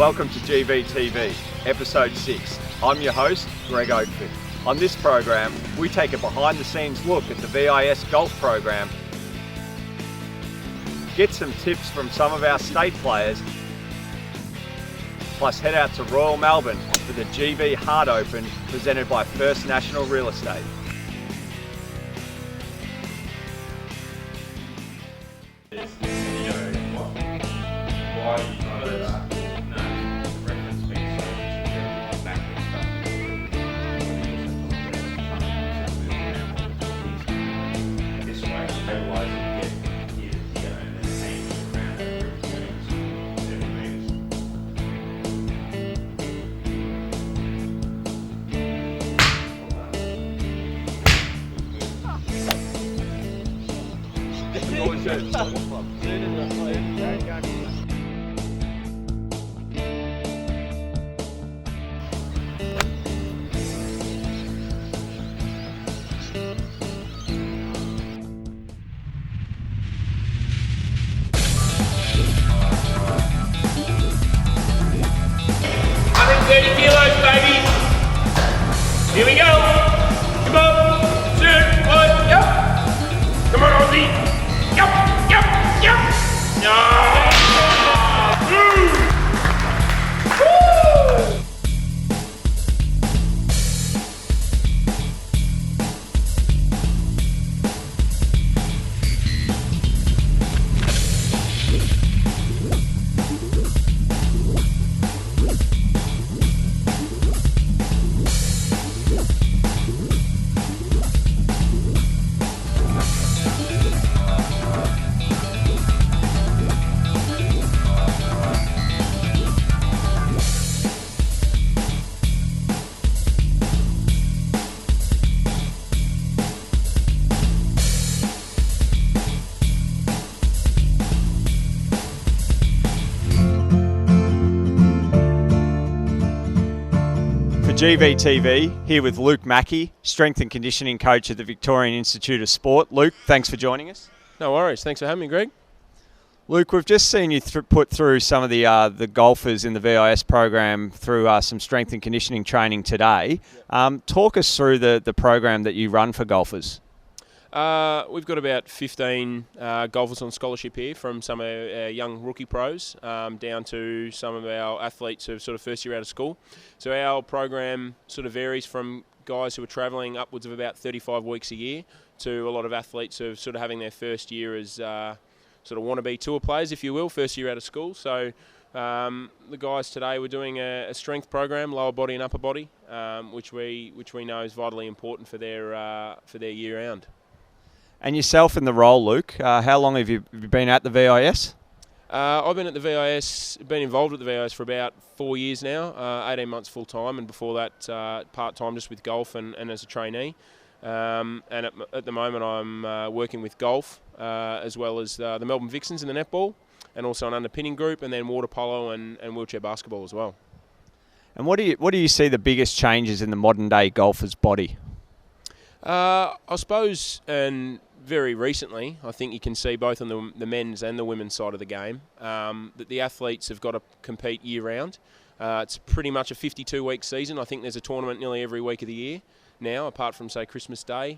welcome to GVTV, Episode 6. I'm your host, Greg Oakford. On this program, we take a behind-the-scenes look at the VIS golf program, get some tips from some of our state players, plus head out to Royal Melbourne for the GV Hard Open presented by First National Real Estate. Here we go! Come on! Shoot! One! Yep! Come on, Ozzy! Yep! Yep! Yep! No! Woo! GVTV, here with Luke Mackey, Strength and Conditioning Coach at the Victorian Institute of Sport. Luke, thanks for joining us. No worries. Thanks for having me, Greg. Luke, we've just seen you put through some of the golfers in the VIS program through some strength and conditioning training today. Talk us through the program that you run for golfers. We've got about 15 golfers on scholarship here, from some of our young rookie pros down to some of our athletes who are sort of first year out of school. So our program sort of varies from guys who are travelling upwards of about 35 weeks a year to a lot of athletes who are sort of having their first year as sort of wannabe tour players, if you will, first year out of school. So the guys today, we're doing a strength program, lower body and upper body, which we know is vitally important for their year round. And yourself in the role, Luke, how long have you been at the VIS? I've been at the VIS, been involved at the VIS for about 4 years now, 18 months full-time, and before that part-time just with golf and as a trainee. And at the moment I'm working with golf as well as the Melbourne Vixens in the netball, and also an underpinning group, and then water polo and wheelchair basketball as well. And what do you see the biggest changes in the modern-day golfer's body? I suppose, and very recently, I think you can see both on the men's and the women's side of the game, that the athletes have got to compete year-round. It's pretty much a 52-week season. I think there's a tournament nearly every week of the year now, apart from, say, Christmas Day.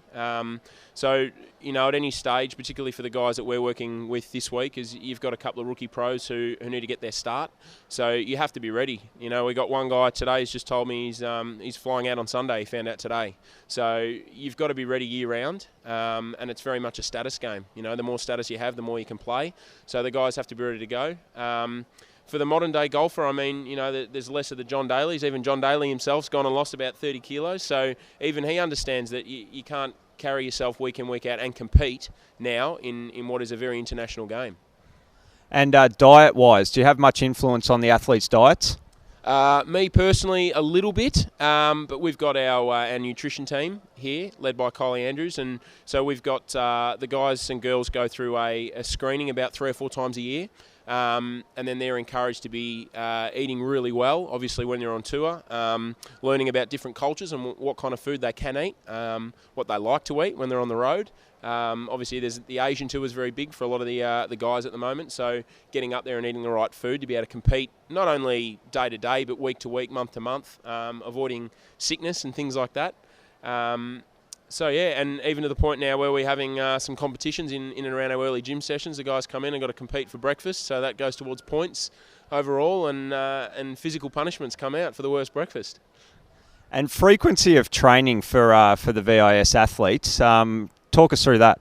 So, you know, at any stage, particularly for the guys that we're working with this week, is you've got a couple of rookie pros who need to get their start. So you have to be ready. You know, we got one guy today who's just told me he's flying out on Sunday. He found out today. So you've got to be ready year-round, and it's very much a status game. You know, the more status you have, the more you can play. So the guys have to be ready to go. For the modern day golfer, I mean, you know, there's less of the John Daly's. Even John Daly himself's gone and lost about 30 kilos. So even he understands that you can't carry yourself week in, week out and compete now in what is a very international game. And diet-wise, do you have much influence on the athletes' diets? Me personally, a little bit, but we've got our nutrition team here, led by Kylie Andrews, and so we've got the guys and girls go through a screening about 3 or 4 times a year. And then they're encouraged to be eating really well, obviously when they're on tour, learning about different cultures and what kind of food they can eat, what they like to eat when they're on the road. Obviously, the Asian tour is very big for a lot of the guys at the moment, so getting up there and eating the right food to be able to compete not only day to day, but week to week, month to month, avoiding sickness and things like that. So yeah, and even to the point now where we're having some competitions in and around our early gym sessions. The guys come in and got to compete for breakfast, so that goes towards points overall, and physical punishments come out for the worst breakfast. And frequency of training for the VIS athletes. Talk us through that.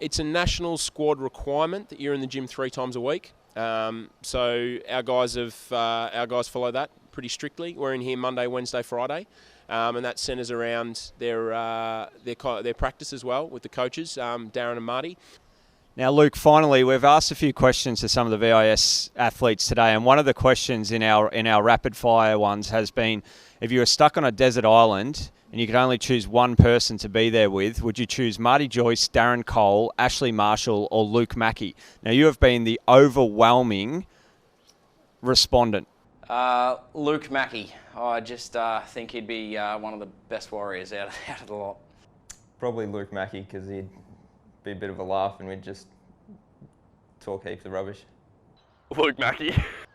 It's a national squad requirement that you're in the gym 3 times a week. So our guys follow that pretty strictly. We're in here Monday, Wednesday, Friday. And that centres around their practice as well with the coaches, Darren and Marty. Now, Luke, finally, we've asked a few questions to some of the VIS athletes today, and one of the questions in our rapid fire ones has been, if you were stuck on a desert island and you could only choose one person to be there with, would you choose Marty Joyce, Darren Cole, Ashley Marshall, or Luke Mackey? Now, you have been the overwhelming respondent. Luke Mackey. I just think he'd be one of the best warriors out of the lot. Probably Luke Mackey, because he'd be a bit of a laugh and we'd just talk heaps of rubbish. Luke Mackey.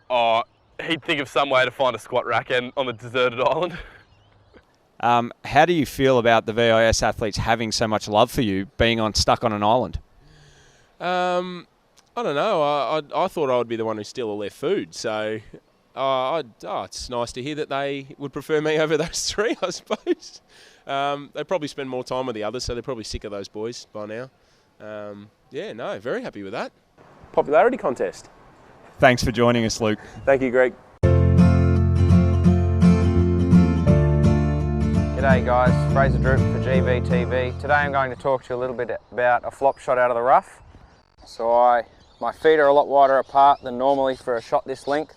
Oh, he'd think of some way to find a squat rack on the deserted island. How do you feel about the VIS athletes having so much love for you being stuck on an island? I don't know. I thought I would be the one who steal all their food, so it's nice to hear that they would prefer me over those 3, I suppose. They probably spend more time with the others, so they're probably sick of those boys by now. Very happy with that. Popularity contest. Thanks for joining us, Luke. Thank you, Greg. G'day guys, Fraser Droop for GVTV. Today I'm going to talk to you a little bit about a flop shot out of the rough. So my feet are a lot wider apart than normally for a shot this length.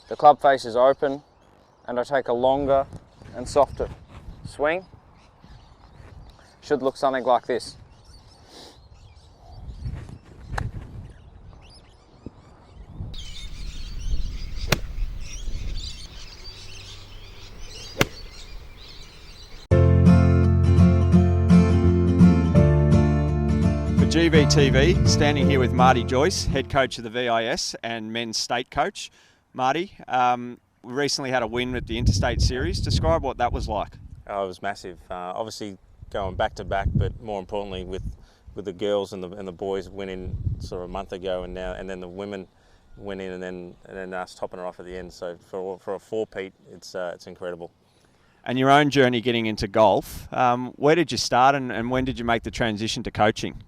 The club face is open and I take a longer and softer swing. Should look something like this. GVTV, standing here with Marty Joyce, head coach of the VIS and men's state coach. Marty, we recently had a win with the Interstate Series. Describe what that was like. Oh, it was massive. Obviously going back to back, but more importantly with the girls and the boys winning sort of a month ago, and then the women winning, and then us topping it off at the end. So for a 4-peat, it's incredible. And your own journey getting into golf, where did you start and when did you make the transition to coaching?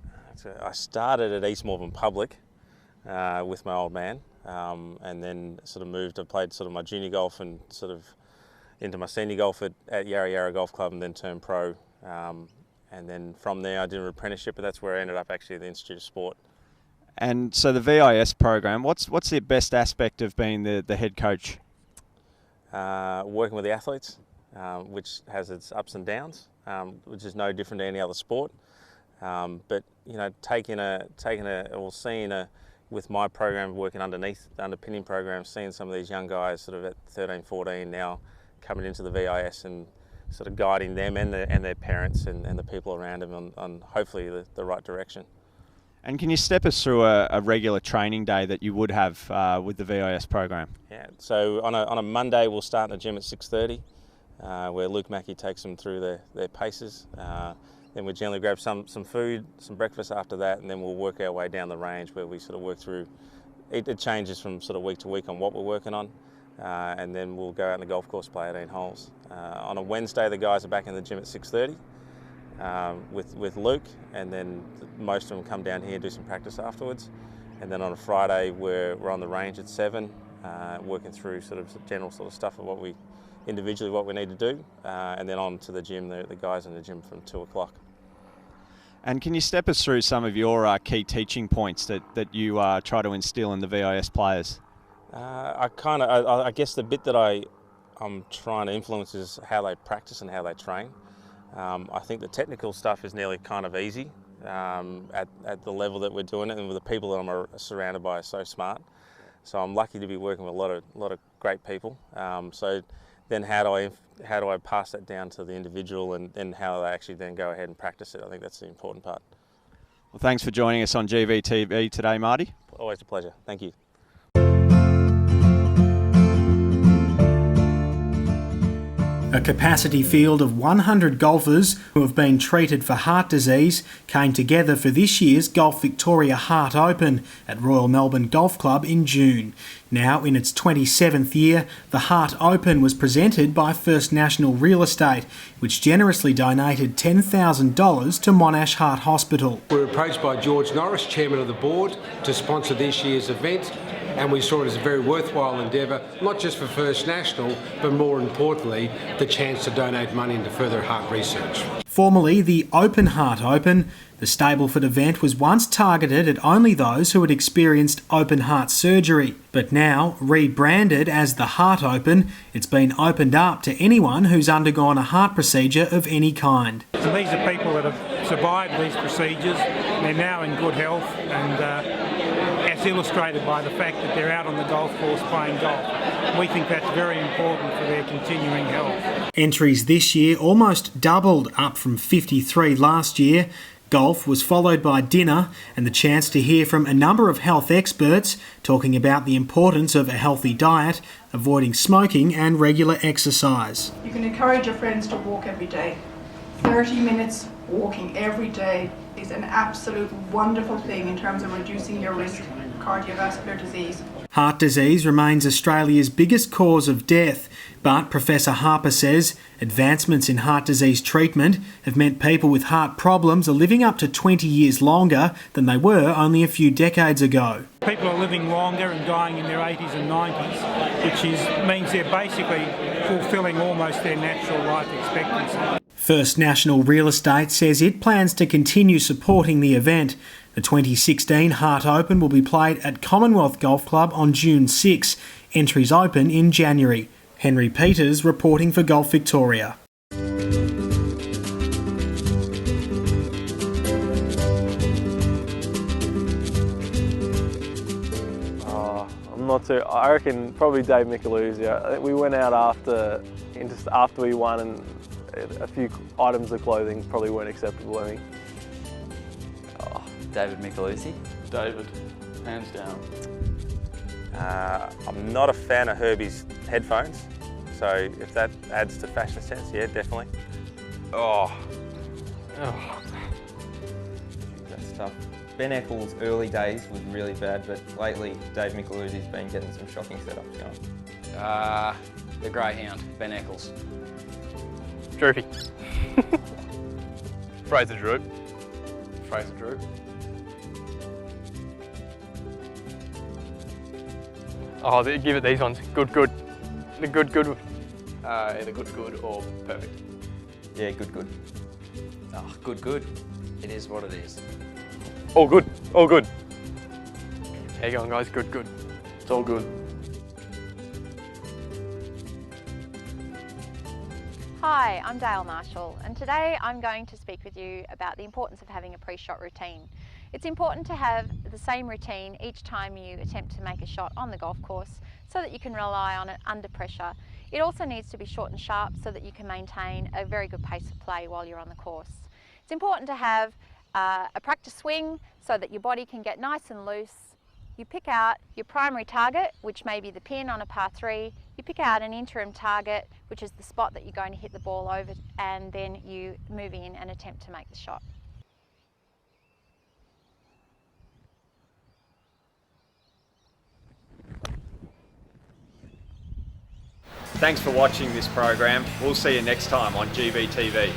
I started at East Malvern Public with my old man, and then sort of moved. I played sort of my junior golf and sort of into my senior golf at Yarra Yarra Golf Club, and then turned pro. And then from there I did an apprenticeship, but that's where I ended up actually at the Institute of Sport. And so the VIS program, what's the best aspect of being the head coach? Working with the athletes, which has its ups and downs, which is no different to any other sport. But with my program working underneath the underpinning program, seeing some of these young guys sort of at 13, 14 now coming into the VIS and sort of guiding them and their parents and the people around them on hopefully the right direction. And can you step us through a regular training day that you would have with the VIS program? Yeah, so on a Monday we'll start in the gym at 6:30, where Luke Mackey takes them through their paces. Then we generally grab some food, some breakfast after that, and then we'll work our way down the range where we sort of work through. It changes from sort of week to week on what we're working on, and then we'll go out on the golf course, play 18 holes. On a Wednesday, the guys are back in the gym at 6:30 with Luke, and then most of them come down here and do some practice afterwards. And then on a Friday, we're on the range at 7, working through sort of general sort of stuff of what we need to do, and then on to the gym. The guys in the gym from 2 o'clock. And can you step us through some of your key teaching points that you try to instill in the VIS players? I guess the bit that I'm trying to influence is how they practice and how they train. I think the technical stuff is nearly kind of easy. at the level that we're doing it, and with the people that I'm surrounded by are so smart. So I'm lucky to be working with a lot of great people. So then how do I pass that down to the individual, and then how they actually then go ahead and practice it? I think that's the important part. Well, thanks for joining us on GVTV today, Marty. Always a pleasure. Thank you. A capacity field of 100 golfers who have been treated for heart disease came together for this year's Golf Victoria Heart Open at Royal Melbourne Golf Club in June. Now in its 27th year, the Heart Open was presented by First National Real Estate, which generously donated $10,000 to Monash Heart Hospital. We were approached by George Norris, Chairman of the Board, to sponsor this year's event, and we saw it as a very worthwhile endeavour, not just for First National, but more importantly, the chance to donate money into further heart research. Formerly the Open Heart Open, the Stableford event was once targeted at only those who had experienced open heart surgery, but now rebranded as the Heart Open, it's been opened up to anyone who's undergone a heart procedure of any kind. And these are people that have survived these procedures, and they're now in good health, and as illustrated by the fact that they're out on the golf course playing golf. We think that's very important for their continuing health. Entries this year almost doubled, up from 53 last year. Golf was followed by dinner and the chance to hear from a number of health experts talking about the importance of a healthy diet, avoiding smoking and regular exercise. You can encourage your friends to walk every day. 30 minutes walking every day is an absolute wonderful thing in terms of reducing your risk of cardiovascular disease. Heart disease remains Australia's biggest cause of death, but Professor Harper says advancements in heart disease treatment have meant people with heart problems are living up to 20 years longer than they were only a few decades ago. People are living longer and dying in their 80s and 90s, which means they're basically fulfilling almost their natural life expectancy. First National Real Estate says it plans to continue supporting the event. The 2016 Heart Open will be played at Commonwealth Golf Club on June 6. Entries open in January. Henry Peters reporting for Golf Victoria. I reckon probably Dave Micheluzzi. I think we went out after we won, and a few items of clothing probably weren't acceptable, I think. David Micheluzzi. David, hands down. I'm not a fan of Herbie's headphones, so if that adds to fashion sense, yeah, definitely. That's tough. Ben Eccles' early days was really bad, but lately Dave Micheluzzi's been getting some shocking setups going. The greyhound, Ben Eccles. Droopy. Fraser Droop. Fraser Droop. Oh, give it these ones. Good. The good. Either good or perfect. Yeah, good. Oh, good. It is what it is. All good. How you going, guys? Good. It's all good. Hi, I'm Dale Marshall, and today I'm going to speak with you about the importance of having a pre-shot routine. It's important to have the same routine each time you attempt to make a shot on the golf course so that you can rely on it under pressure. It also needs to be short and sharp so that you can maintain a very good pace of play while you're on the course. It's important to have a practice swing so that your body can get nice and loose. You pick out your primary target, which may be the pin on a par 3. You pick out an interim target, which is the spot that you're going to hit the ball over, and then you move in and attempt to make the shot. Thanks for watching this program. We'll see you next time on GVTV.